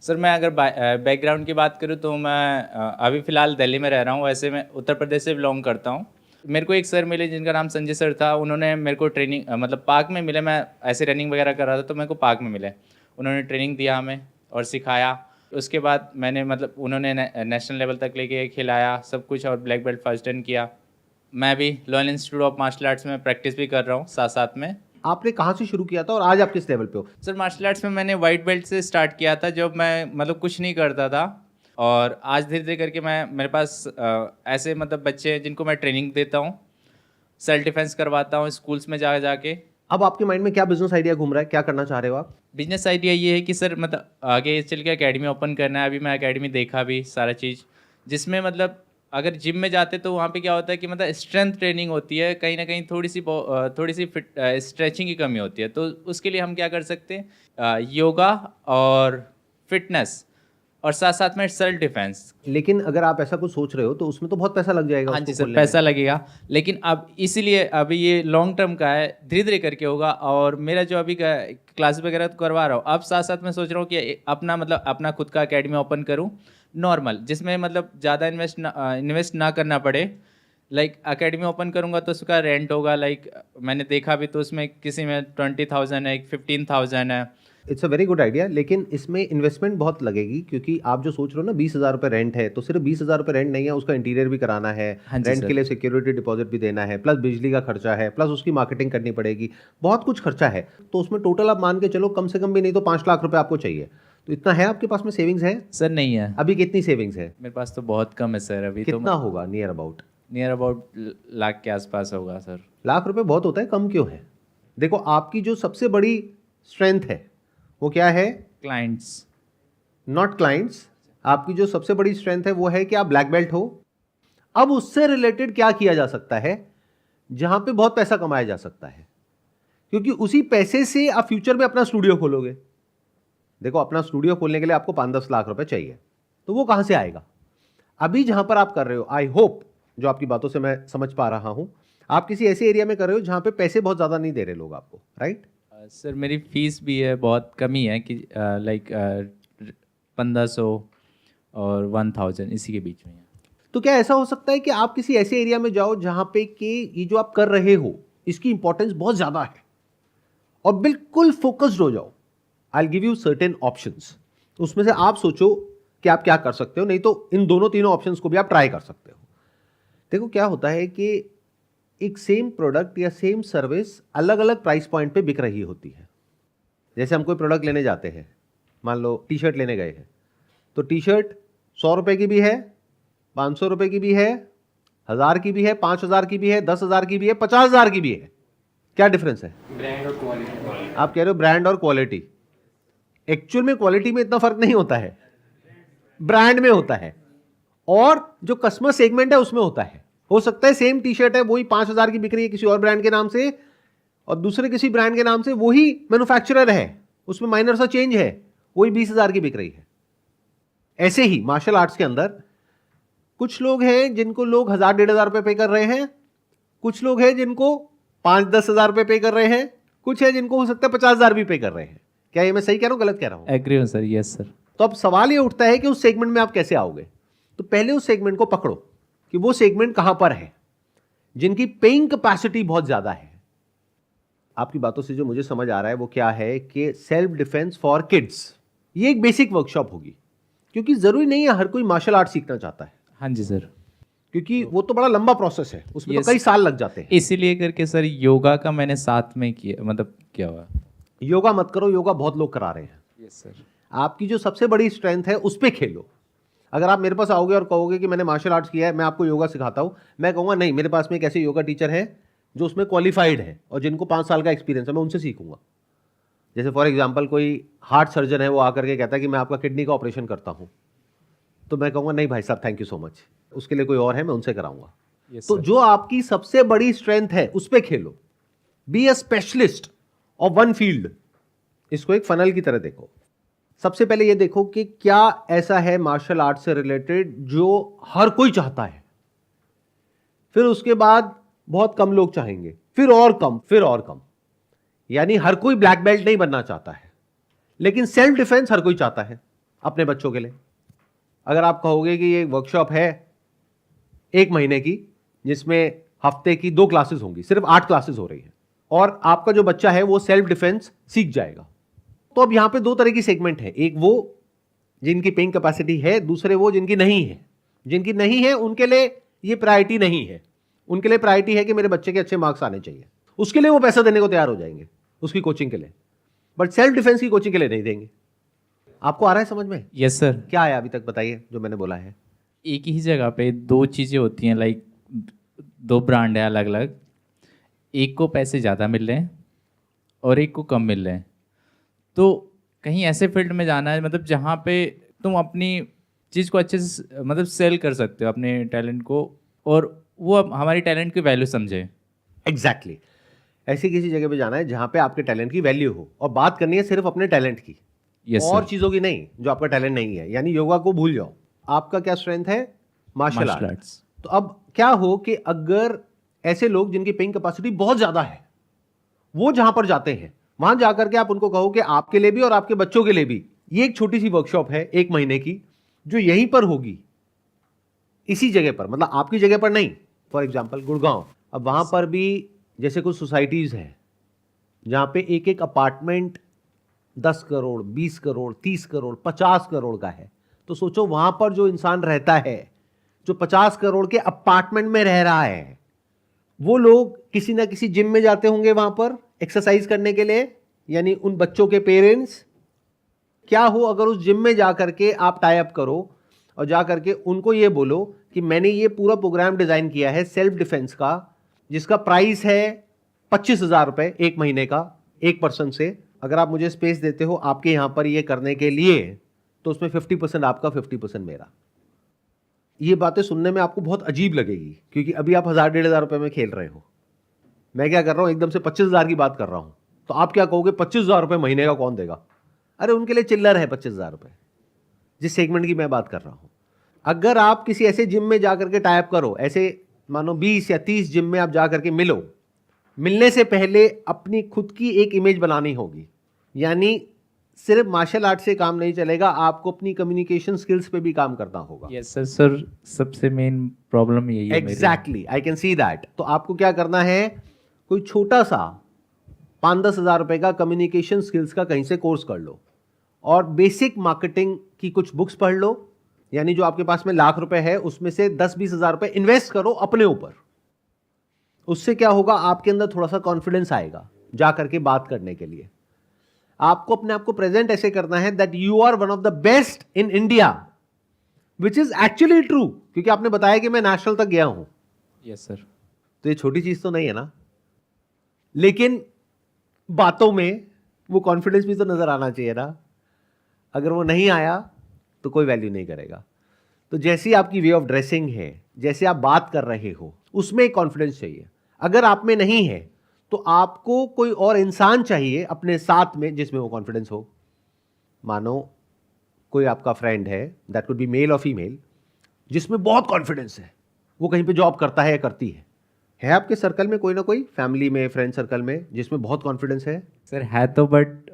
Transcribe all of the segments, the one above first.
Sir मैं अगर background की बात करूँ तो मैं अभी फ़िलहाल दिल्ली में रह रहा हूँ। वैसे मैं उत्तर प्रदेश से बिलोंग करता हूँ। मेरे को एक सर मिले जिनका नाम संजय सर था। उन्होंने मेरे को ट्रेनिंग मतलब पार्क में मिले। मैं ऐसे रनिंग वगैरह कर रहा था तो मेरे को पार्क में मिले। उन्होंने ट्रेनिंग दिया हमें और सिखाया। उसके बाद मैंने मतलब उन्होंने नेशनल लेवल तक लेके खिलाया सब कुछ और ब्लैक बेल्ट फर्स्ट डन किया। मैं भी loyal institute of martial arts में प्रैक्टिस भी कर रहा हूँ साथ साथ में। आपने कहाँ से शुरू किया था और आज आप किस लेवल पे हो? सर मार्शल आर्ट्स में मैंने वाइट बेल्ट से स्टार्ट किया था जब मैं मतलब कुछ नहीं करता था। और आज धीरे धीरे करके मैं मेरे पास ऐसे मतलब बच्चे हैं जिनको मैं ट्रेनिंग देता हूँ, सेल्फ डिफेंस करवाता हूँ स्कूल्स में जा जाके। अब आपके माइंड में क्या बिजनेस आइडिया घूम रहा है, क्या करना चाह रहे हो आप? बिजनेस आइडिया ये है कि सर मतलब आगे चल के एकेडमी ओपन करना है। अभी मैं एकेडमी देखा भी सारा चीज़, जिसमें मतलब अगर जिम में जाते तो वहाँ पे क्या होता है कि मतलब स्ट्रेंथ ट्रेनिंग होती है, कहीं ना कहीं थोड़ी सी फिट स्ट्रेचिंग की कमी होती है। तो उसके लिए हम क्या कर सकते हैं, योगा और फिटनेस और साथ साथ में सेल्फ डिफेंस। लेकिन अगर आप ऐसा कुछ सोच रहे हो तो उसमें तो बहुत पैसा लग जाएगा। हाँ उसको जी सर, खोलने पैसा में। लगेगा, लेकिन अब इसीलिए अभी ये लॉन्ग टर्म का है, धीरे धीरे करके होगा। और मेरा जो अभी का क्लास वगैरह तो करवा रहा हूँ, अब साथ साथ मैं सोच रहा हूँ कि अपना मतलब अपना खुद का एकेडमी ओपन करूँ नॉर्मल, जिसमें मतलब ज़्यादा इन्वेस्ट ना करना पड़े। लाइक एकेडमी ओपन करूँगा तो उसका रेंट होगा, लाइक मैंने देखा भी तो उसमें किसी में 20,000 है, 15,000 है। It's a very good idea, लेकिन इसमें इन्वेस्टमेंट बहुत लगेगी क्योंकि आप जो सोच रहे हो ना 20,000 रुपये रेंट है, तो सिर्फ 20,000 रुपये रेंट नहीं है, उसका इंटीरियर भी कराना है, हाँ जी रेंट सर। के लिए सिक्योरिटी डिपॉजिट भी देना है, प्लस बिजली का खर्चा है, प्लस उसकी मार्केटिंग करनी पड़ेगी, बहुत कुछ खर्चा है। तो उसमें टोटल आप मान के चलो कम से कम भी नहीं तो 5 लाख रुपये आपको चाहिए। तो इतना है आपके पास में सेविंग्स है? सर नहीं है, अभी कितनी सेविंग्स है? मेरे पास तो बहुत कम है सर अभी। तो कितना होगा near about? Near about lakh के आसपास होगा सर। लाख रुपए बहुत होता है, कम क्यों है? देखो आपकी जो सबसे बड़ी स्ट्रेंथ है वो क्या है? क्लाइंट्स। Not clients. आपकी जो सबसे बड़ी स्ट्रेंथ है वो है कि आप ब्लैक बेल्ट हो। अब उससे रिलेटेड क्या किया जा सकता है जहां पे बहुत पैसा कमाया जा सकता है, क्योंकि उसी पैसे से आप फ्यूचर में अपना स्टूडियो खोलोगे। देखो अपना स्टूडियो खोलने के लिए आपको 5-10 लाख रुपए चाहिए, तो वो कहां से आएगा? अभी जहां पर आप कर रहे हो, आई होप जो आपकी बातों से मैं समझ पा रहा हूं, आप किसी ऐसे एरिया में कर रहे हो जहां पे पैसे बहुत ज्यादा नहीं दे रहे लोग आपको, राइट? सर मेरी फीस भी है, बहुत कमी है कि लाइक 1500 और 1000 इसी के बीच में है। तो क्या ऐसा हो सकता है कि आप किसी ऐसे एरिया में जाओ जहां पे कि ये जो आप कर रहे हो इसकी इंपॉर्टेंस बहुत ज्यादा है और बिल्कुल फोकस्ड हो जाओ। I give you certain options, उसमें से आप सोचो कि आप क्या कर सकते हो, नहीं तो इन दोनों तीनों ऑप्शंस को भी आप ट्राई कर सकते हो। देखो क्या होता है कि एक सेम प्रोडक्ट या सेम सर्विस अलग अलग प्राइस पॉइंट पे बिक रही होती है। जैसे हम कोई प्रोडक्ट लेने जाते हैं, मान लो टी शर्ट लेने गए हैं, तो टी शर्ट 100 रुपए की भी है, 500 रुपए की भी है, 1000 की भी है, 5000 की भी है, 10,000 की भी है, 50,000 की भी है। क्या डिफरेंस है? ब्रांड और क्वालिटी। आप कह रहे हो ब्रांड और क्वालिटी, एक्चुअल में क्वालिटी में इतना फर्क नहीं होता है, ब्रांड में होता है और जो कस्टमर सेगमेंट है उसमें होता है। हो सकता है सेम टी शर्ट है, वही 5,000 की बिक रही है किसी और ब्रांड के नाम से, और दूसरे किसी ब्रांड के नाम से वही मैन्युफैक्चरर है, उसमें माइनर सा चेंज है, वही 20,000 की बिक रही है। ऐसे ही मार्शल आर्ट्स के अंदर कुछ लोग हैं जिनको लोग 1,000-1,500 रुपए पे कर रहे हैं, कुछ लोग हैं जिनको 5-10 हजार रुपए पे कर रहे हैं, कुछ है जिनको हो सकता है 50,000 भी पे कर रहे हैं। क्या ये मैं सही कह रहा हूं, गलत कह रहा हूं? एग्री हूँ सर, यस सर। तो अब सवाल ये उठता है कि उस सेगमेंट में आप कैसे आओगे। तो पहले उस सेगमेंट को पकड़ो कि वो सेगमेंट कहां पर है जिनकी पेइंग कैपेसिटी बहुत ज्यादा है। आपकी बातों से जो मुझे समझ आ रहा है वो क्या है कि सेल्फ डिफेंस फॉर किड्स, ये एक बेसिक वर्कशॉप होगी, क्योंकि जरूरी नहीं है हर कोई मार्शल आर्ट सीखना चाहता है, हाँ जी सर। क्योंकि वो तो बड़ा लंबा प्रोसेस है, उसमें Yes. तो कई साल लग जाते हैं। इसीलिए करके सर योगा का मैंने साथ में किया, मतलब क्या हुआ। योगा मत करो, योगा बहुत लोग करा रहे हैं। Yes sir. आपकी जो सबसे बड़ी स्ट्रेंथ है उस पे खेलो। अगर आप मेरे पास आओगे और कहोगे कि मैंने मार्शल आर्ट्स किया है, मैं आपको योगा सिखाता हूं, मैं कहूंगा नहीं, मेरे पास में एक ऐसे योगा टीचर है जो उसमें क्वालिफाइड है और जिनको 5 साल का एक्सपीरियंस है, मैं उनसे सीखूंगा। जैसे फॉर एग्जाम्पल कोई हार्ट सर्जन है, वो आकर के कहता है कि मैं आपका किडनी का ऑपरेशन करता हूं, तो मैं कहूंगा नहीं भाई साहब, थैंक यू सो मच, उसके लिए कोई और है, मैं उनसे कराऊंगा। Yes, तो sir. जो आपकी सबसे बड़ी स्ट्रेंथ है उस पे खेलो, be a specialist of one field. इसको एक फनल की तरह देखो। सबसे पहले ये देखो कि क्या ऐसा है मार्शल आर्ट से रिलेटेड जो हर कोई चाहता है, फिर उसके बाद बहुत कम लोग चाहेंगे, फिर और कम, फिर और कम। यानी हर कोई ब्लैक बेल्ट नहीं बनना चाहता है, लेकिन सेल्फ डिफेंस हर कोई चाहता है। अपने बच्चों के लिए। अगर आप कहोगे कि ये वर्कशॉप है 1 महीने की, जिसमें हफ्ते की 2 क्लासेस होंगी, सिर्फ 8 क्लासेस हो रही है, और आपका जो बच्चा है वो सेल्फ डिफेंस सीख जाएगा, तो अब यहां पे 2 तरह की सेगमेंट है, एक वो जिनकी पेइंग कैपेसिटी है, दूसरे वो जिनकी नहीं है। जिनकी नहीं है उनके लिए ये प्रायोरिटी नहीं है, उनके लिए प्रायोरिटी है कि मेरे बच्चे के अच्छे मार्क्स आने चाहिए, उसके लिए वो पैसा देने को तैयार हो जाएंगे उसकी कोचिंग के लिए, बट सेल्फ डिफेंस की कोचिंग के लिए नहीं देंगे। आपको आ रहा है समझ में? Yes sir. क्या आया अभी तक बताइए जो मैंने बोला है। एक ही जगह पे 2 चीज़ें होती हैं, लाइक 2 ब्रांड है अलग अलग, एक को पैसे ज़्यादा मिल रहे हैं और एक को कम मिल रहे हैं। तो कहीं ऐसे फील्ड में जाना है मतलब जहाँ पे तुम अपनी चीज़ को अच्छे से मतलब सेल कर सकते हो अपने टैलेंट को, और वो अब हमारी टैलेंट की वैल्यू समझे। एग्जैक्टली ऐसी किसी जगह पे जाना है जहां पे आपके टैलेंट की वैल्यू हो, और बात करनी है सिर्फ अपने टैलेंट की, यस और सर। चीजों की नहीं जो आपका टैलेंट नहीं है। यानी योगा को भूल जाओ, आपका क्या स्ट्रेंथ है? Martial martial art. आर्ट्स। तो अब क्या हो कि अगर ऐसे लोग जिनकी पेइंग कैपेसिटी बहुत ज्यादा है, वो जहां पर जाते हैं, वहां जाकर के आप उनको कहो कि आपके लिए भी और आपके बच्चों के लिए भी ये एक छोटी सी वर्कशॉप है 1 महीने की, जो यहीं पर होगी, इसी जगह पर, मतलब आपकी जगह पर नहीं, फॉर एग्जाम्पल गुड़गांव। अब वहां पर भी जैसे कुछ सोसाइटीज हैं जहां पे एक एक अपार्टमेंट 10 करोड़, 20 करोड़, 30 करोड़, 50 करोड़ का है, तो सोचो वहां पर जो इंसान रहता है, जो 50 करोड़ के अपार्टमेंट में रह रहा है, वो लोग किसी ना किसी जिम में जाते होंगे वहां पर एक्सरसाइज करने के लिए, यानी उन बच्चों के पेरेंट्स। क्या हो अगर उस जिम में जाकर के आप टाई अप करो और जाकर के उनको ये बोलो कि मैंने ये पूरा प्रोग्राम डिजाइन किया है सेल्फ डिफेंस का, जिसका प्राइस है 25,000 रुपए 1 महीने का, 1 पर्सन से। अगर आप मुझे स्पेस देते हो आपके यहां पर ये करने के लिए, तो उसमें 50% आपका, 50% मेरा। ये बातें सुनने में आपको बहुत अजीब लगेगी, क्योंकि अभी आप 1,000-1,500 रुपए में खेल रहे हो। मैं क्या कर रहा हूं, एकदम से 25,000 की बात कर रहा हूं, तो आप क्या कहोगे 25,000 रुपए महीने का कौन देगा? अरे उनके लिए चिल्लर है 25,000 रुपए, जिस सेगमेंट की मैं बात कर रहा हूं। अगर आप किसी ऐसे जिम में जाकर के टाइप करो, ऐसे मानो 20 या 30 जिम में आप जाकर के मिलो, मिलने से पहले अपनी खुद की एक इमेज बनानी होगी। यानी सिर्फ मार्शल आर्ट से काम नहीं चलेगा, आपको अपनी कम्युनिकेशन स्किल्स पे भी काम करना होगा। Yes sir. सर सबसे मेन प्रॉब्लम यही है मेरी। Exactly, I can see that. तो आपको क्या करना है, कोई छोटा सा 5-10 हज़ार रुपए का कम्युनिकेशन स्किल्स का कहीं से कोर्स कर लो, और बेसिक मार्केटिंग की कुछ बुक्स पढ़ लो। यानी जो आपके पास में लाख रुपए है, उसमें से 10-20 हज़ार रुपए इन्वेस्ट करो अपने ऊपर। उससे क्या होगा, आपके अंदर थोड़ा सा कॉन्फिडेंस आएगा जा करके बात करने के लिए। आपको अपने आप को प्रेजेंट ऐसे करना है that you are one of the best in India, which is actually true, क्योंकि आपने बताया कि मैं नेशनल तक गया हूं। Yes sir. तो ये छोटी चीज तो नहीं है ना, लेकिन बातों में वो कॉन्फिडेंस भी तो नजर आना चाहिए ना। अगर वो नहीं आया तो कोई वैल्यू नहीं करेगा। तो जैसी आपकी वे ऑफ ड्रेसिंग है, जैसे आप बात कर रहे हो, उसमें एक कॉन्फिडेंस चाहिए। अगर आप में नहीं है तो आपको कोई और इंसान चाहिए अपने साथ में जिसमें वो कॉन्फिडेंस हो। मानो कोई आपका फ्रेंड है, दैट कुड बी मेल और फीमेल, जिसमें बहुत कॉन्फिडेंस है, वो कहीं पे जॉब करता है या करती है आपके सर्कल में कोई ना कोई, फैमिली में, फ्रेंड सर्कल में, जिसमें बहुत कॉन्फिडेंस है? सर है तो, बट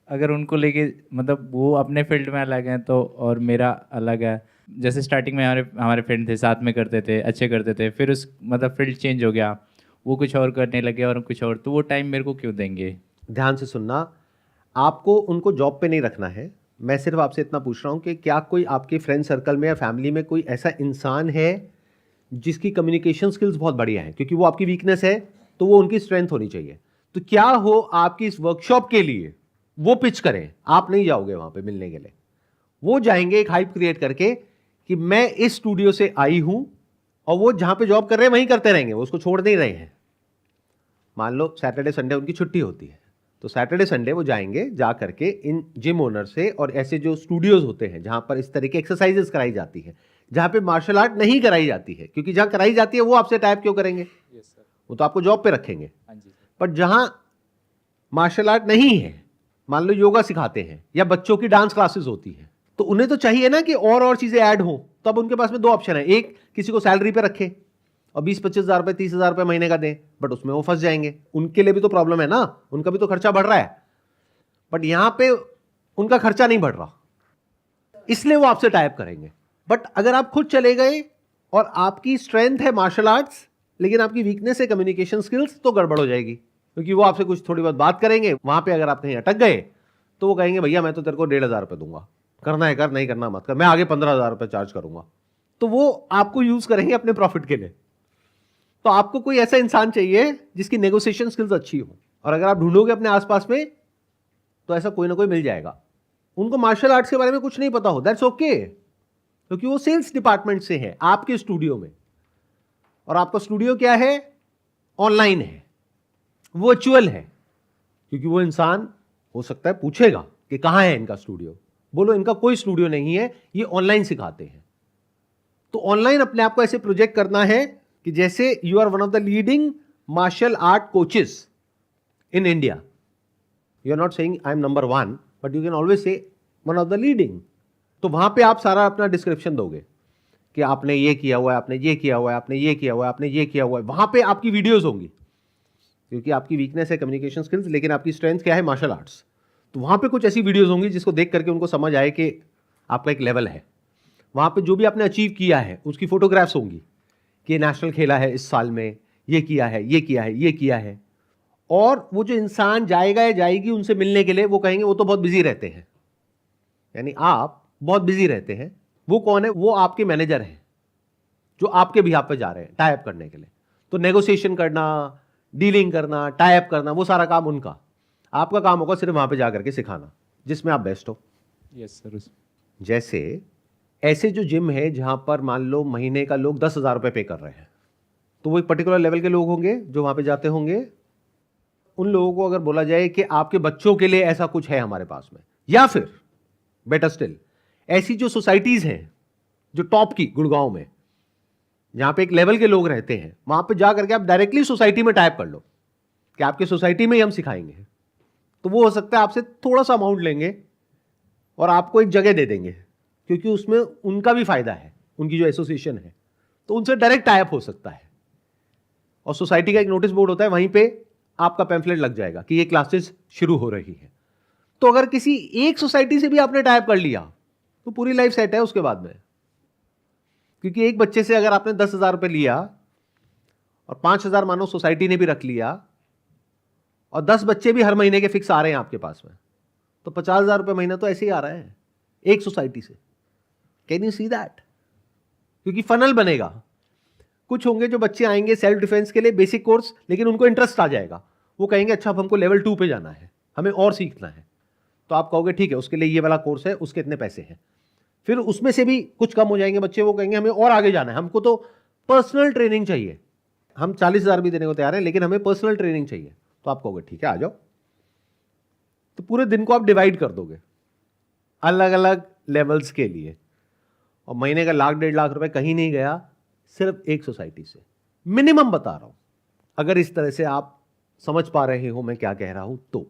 अगर उनको लेके मतलब वो अपने फील्ड में अलग हैं तो, और मेरा अलग है। जैसे स्टार्टिंग में हमारे फ्रेंड थे, साथ में करते थे, अच्छे करते थे, फिर उस मतलब फील्ड चेंज हो गया, वो कुछ और करने लगे और कुछ और, तो वो टाइम मेरे को क्यों देंगे? ध्यान से सुनना, आपको उनको जॉब पे नहीं रखना है। मैं सिर्फ आपसे इतना पूछ रहा हूं कि क्या कोई आपके फ्रेंड सर्कल में या फैमिली में कोई ऐसा इंसान है जिसकी कम्युनिकेशन स्किल्स बहुत बढ़िया है? क्योंकि वो आपकी वीकनेस है तो वो उनकी स्ट्रेंथ होनी चाहिए। तो क्या हो आपकी इस वर्कशॉप के लिए वो पिच करें, आप नहीं जाओगे वहां पे मिलने के लिए, वो जाएंगे एक हाइप क्रिएट करके कि मैं इस स्टूडियो से आई हूं, और वो जहां पे जॉब कर रहे हैं वहीं करते रहेंगे, वो उसको छोड़ नहीं रहे हैं। मान लो सैटरडे संडे उनकी छुट्टी होती है, तो सैटरडे संडे वो जाएंगे, जा करके इन जिम ओनर से और ऐसे जो स्टूडियोज होते हैं जहां पर इस तरह की एक्सरसाइजेस कराई जाती है, जहां पे मार्शल आर्ट नहीं कराई जाती है, क्योंकि जहां कराई जाती है वो आपसे टाइप क्यों करेंगे? Yes sir. वो तो आपको जॉब पे रखेंगे। हाँ जी सर। पर जहां मार्शल आर्ट नहीं है, मान लो योगा सिखाते हैं या बच्चों की डांस क्लासेस होती है, तो उन्हें तो चाहिए ना कि और चीजें ऐड हो। तब उनके पास में 2 ऑप्शन है, एक किसी को सैलरी पे रखे और 20-25 हज़ार रुपए, 30 हज़ार रुपए महीने का दें, बट उसमें वो फंस जाएंगे। उनके लिए भी तो प्रॉब्लम है ना, उनका भी तो खर्चा बढ़ रहा है, बट यहां पे उनका खर्चा नहीं बढ़ रहा। इसलिए वो आपसे टाइप करेंगे। बट अगर आप खुद चले गए और आपकी स्ट्रेंथ है मार्शल आर्ट्स लेकिन आपकी वीकनेस है कम्युनिकेशन स्किल्स, तो गड़बड़ हो जाएगी, क्योंकि वो आपसे कुछ थोड़ी बहुत बात करेंगे, वहां पे अगर आप कहीं अटक गए तो वो कहेंगे भैया मैं तो तेरे को 1,500 रुपये दूंगा, करना है कर, नहीं करना मत कर, मैं आगे 15,000 रुपये चार्ज करूंगा। तो वो आपको यूज करेंगे अपने प्रॉफिट के लिए। तो आपको कोई ऐसा इंसान चाहिए जिसकी नेगोशिएशन स्किल्स अच्छी हो, और अगर आप ढूंढोगे अपने आसपास में तो ऐसा कोई ना कोई मिल जाएगा। उनको मार्शल आर्ट्स के बारे में कुछ नहीं पता हो, दैट्स ओके, क्योंकि वो सेल्स डिपार्टमेंट से है आपके स्टूडियो में, और आपका स्टूडियो क्या है, ऑनलाइन है, वर्चुअल है, क्योंकि वो इंसान हो सकता है पूछेगा कि कहां है इनका स्टूडियो, बोलो इनका कोई स्टूडियो नहीं है, ये ऑनलाइन सिखाते हैं। तो ऑनलाइन अपने आप को ऐसे प्रोजेक्ट करना है कि जैसे you are one of the leading martial art coaches in India. You are not saying I am number 1, but you can always say one of the leading. तो वहां पे आप सारा अपना डिस्क्रिप्शन दोगे कि आपने ये किया हुआ है, आपने ये किया हुआ है, आपने ये किया हुआ है, आपने ये किया हुआ है। वहां पे आपकी वीडियोस होंगी, क्योंकि आपकी वीकनेस है कम्युनिकेशन स्किल्स लेकिन आपकी स्ट्रेंथ क्या है, मार्शल आर्ट्स। तो वहां पे कुछ ऐसी वीडियोस होंगी जिसको देख करके उनको समझ आए कि आपका एक लेवल है। वहां पे जो भी आपने अचीव किया है उसकी फोटोग्राफ्स होंगी कि नेशनल खेला है इस साल में, ये किया है, ये किया है, ये किया है। और वो जो इंसान जाएगा या जाएगी उनसे मिलने के लिए, वो कहेंगे वो तो बहुत बिजी रहते हैं, यानी आप बहुत बिजी रहते हैं। वो कौन है, वो आपके मैनेजर हैं जो आपके बिहाफ पे जा रहे हैं टाई अप करने के लिए। तो नेगोशिएशन करना, डीलिंग करना, टाई अप करना, वो सारा काम उनका। आपका काम होगा सिर्फ वहां पे जाकर के सिखाना जिसमें आप बेस्ट हो। Yes sir. जैसे ऐसे जो जिम है जहां पर मान लो महीने का लोग 10,000 रुपये पे कर रहे हैं, तो वो एक पर्टिकुलर लेवल के लोग होंगे जो वहां पे जाते होंगे। उन लोगों को अगर बोला जाए कि आपके बच्चों के लिए ऐसा कुछ है हमारे पास में, या फिर बेटर स्टिल ऐसी जो सोसाइटीज हैं जो टॉप की गुड़गांव में, जहां पे एक लेवल के लोग रहते हैं, वहां पे जा करके आप डायरेक्टली सोसाइटी में टाइप कर लो कि आपके सोसाइटी में ही हम सिखाएंगे। तो वो हो सकता है आपसे थोड़ा सा अमाउंट लेंगे और आपको एक जगह दे देंगे, क्योंकि उसमें उनका भी फायदा है, उनकी जो एसोसिएशन है, तो उनसे डायरेक्ट टाइप हो सकता है। और सोसाइटी का एक नोटिस बोर्ड होता है, वहीं पे आपका पैम्फलेट लग जाएगा कि ये क्लासेस शुरू हो रही है। तो अगर किसी एक सोसाइटी से भी आपने टाइप कर लिया तो पूरी लाइफ सेट है उसके बाद में, क्योंकि एक बच्चे से अगर आपने 10,000 रुपये लिया और 5,000 मानो सोसाइटी ने भी रख लिया, और 10 बच्चे भी हर महीने के फिक्स आ रहे हैं आपके पास में, तो 50,000 रुपये महीना तो ऐसे ही आ रहा है एक सोसाइटी से। Can you see that? क्योंकि फनल बनेगा। कुछ होंगे जो बच्चे आएंगे सेल्फ डिफेंस के लिए बेसिक कोर्स, लेकिन उनको इंटरेस्ट आ जाएगा, वो कहेंगे अच्छा अब हमको लेवल 2 पे जाना है, हमें और सीखना है। तो आप कहोगे ठीक है उसके लिए ये वाला कोर्स है, उसके इतने पैसे हैं। फिर उसमें से भी कुछ कम हो जाएंगे बच्चे, वो कहेंगे हमें और आगे जाना है, हमको तो पर्सनल ट्रेनिंग चाहिए, हम 40,000 भी देने को तैयार हैं लेकिन हमें पर्सनल ट्रेनिंग चाहिए। तो आप कहोगे ठीक है आ जाओ। तो पूरे दिन को आप डिवाइड कर दोगे अलग अलग लेवल्स के लिए, और महीने का 1,00,000 1.5 लाख रुपए कहीं नहीं गया, सिर्फ एक सोसाइटी से। मिनिमम बता रहा हूं, अगर इस तरह से आप समझ पा रहे हो मैं क्या कह रहा हूं तो।